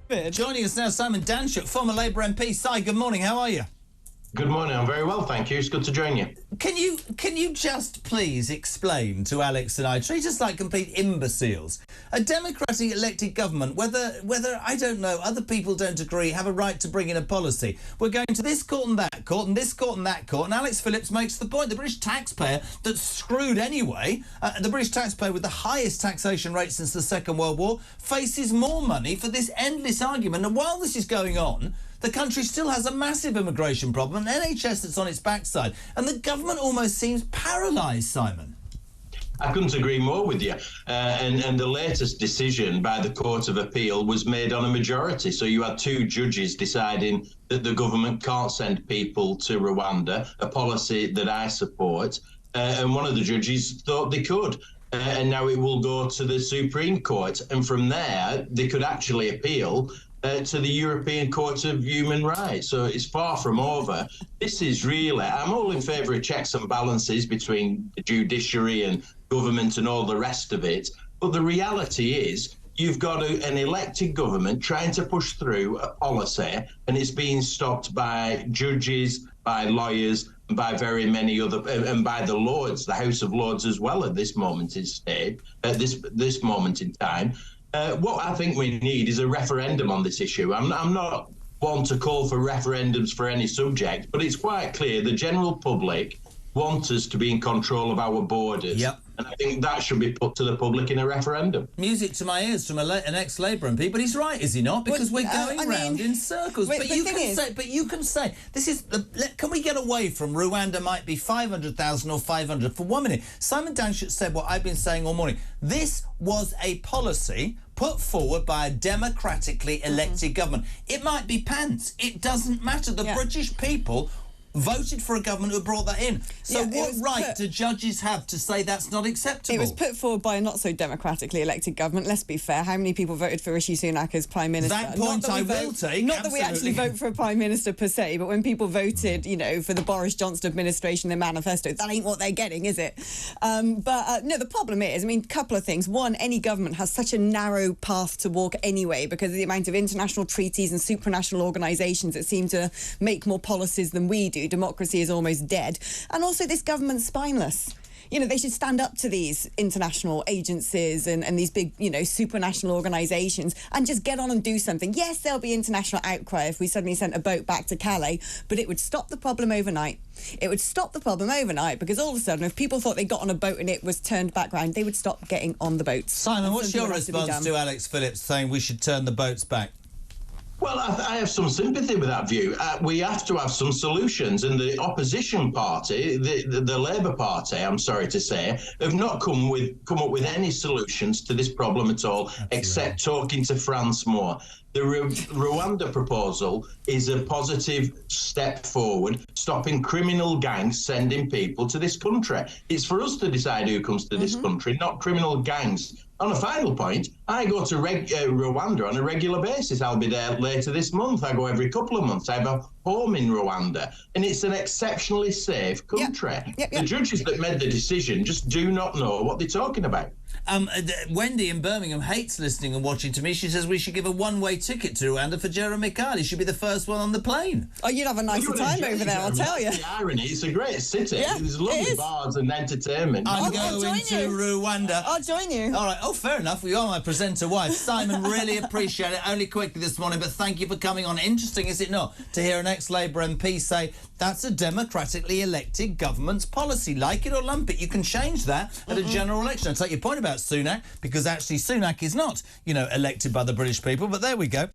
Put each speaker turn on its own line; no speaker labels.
Joining us now, Simon Danczuk, former Labour MP. Si, good morning. How are you?
Good morning. I'm very well, thank you. It's good to join you.
Can you just please explain to Alex and I, treat us like complete imbeciles? A democratically elected government, whether I don't know, other people don't agree, have a right to bring in a policy. We're going to this court and that court and this court and that court, and Alex Phillips makes the point. The British taxpayer that's screwed anyway, the British taxpayer with the highest taxation rate since the Second World War, faces more money for this endless argument. And while this is going on, the country still has a massive immigration problem, an NHS that's on its backside, and the government almost seems paralysed, Simon.
I couldn't agree more with you. And the latest decision by the Court of Appeal was made on a majority. So you had two judges deciding that the government can't send people to Rwanda, a policy that I support. And one of the judges thought they could. And now it will go to the Supreme Court. And from there, they could actually appeal to the European Court of Human Rights. So it's far from over. This is really, I'm all in favour of checks and balances between the judiciary and government and all the rest of it. But the reality is you've got an elected government trying to push through a policy, and it's being stopped by judges, by lawyers, and by very many other, and by the Lords, the House of Lords as well at this moment in state, at this moment in time. What I think we need is a referendum on this issue. I'm not one to call for referendums for any subject, but it's quite clear the general public want us to be in control of our borders. Yep. And I think that should be put to the public in a referendum.
Music to my ears from an ex-Labour MP, but he's right, is he not? Because we're going round in circles. But you can say, this is can we get away from Rwanda might be 500,000 or 500 for 1 minute? Simon Danczuk said what I've been saying all morning. This was a policy put forward by a democratically elected government. It might be pants. It doesn't matter. The British people voted for a government who brought that in. So what right do judges have to say that's not acceptable?
It was put forward by a not so democratically elected government. Let's be fair. How many people voted for Rishi Sunak as Prime Minister?
That point I will take.
Not that we actually vote for a Prime Minister per se, but when people voted, you know, for the Boris Johnson administration, their manifesto, that ain't what they're getting, is it? No, the problem is, I mean, a couple of things. One, any government has such a narrow path to walk anyway because of the amount of international treaties and supranational organisations that seem to make more policies than we do. Democracy is almost dead. And also this government's spineless. You know, they should stand up to these international agencies and these big, you know, supranational organisations and just get on and do something. Yes, there'll be international outcry if we suddenly sent a boat back to Calais, but it would stop the problem overnight. It would stop the problem overnight because all of a sudden, if people thought they got on a boat and it was turned back round, they would stop getting on the boats.
Simon, what's your response to Alex Phillips saying we should turn the boats back?
Well, I have some sympathy with that view. We have to have some solutions, and the opposition party, the Labour Party, I'm sorry to say, have not come up with any solutions to this problem at all, except talking to France more. The Rwanda proposal is a positive step forward, stopping criminal gangs sending people to this country. It's for us to decide who comes to this country, not criminal gangs. On a final point, I go to Rwanda on a regular basis. I'll be there later this month. I go every couple of months. I have a home in Rwanda, and it's an exceptionally safe country. The judges that made the decision just do not know what they're talking about.
Wendy in Birmingham hates listening and watching to me. She says we should give a one-way ticket to Rwanda for Jeremy Kyle. He should be the first one on the plane.
Oh, you'd have a nicer time over there, I'll tell you.
The irony, it's a great city. There's lovely bars and entertainment.
I'm going to Rwanda.
I'll join you.
All right. Oh, fair enough. You are my presenter wife. Simon, really appreciate it. Only quickly this morning, but thank you for coming on. Interesting, is it not, to hear an ex-Labour MP say that's a democratically elected government's policy. Like it or lump it, you can change that at a general election. I take your point about Sunak, because actually Sunak is not, you know, elected by the British people, but there we go.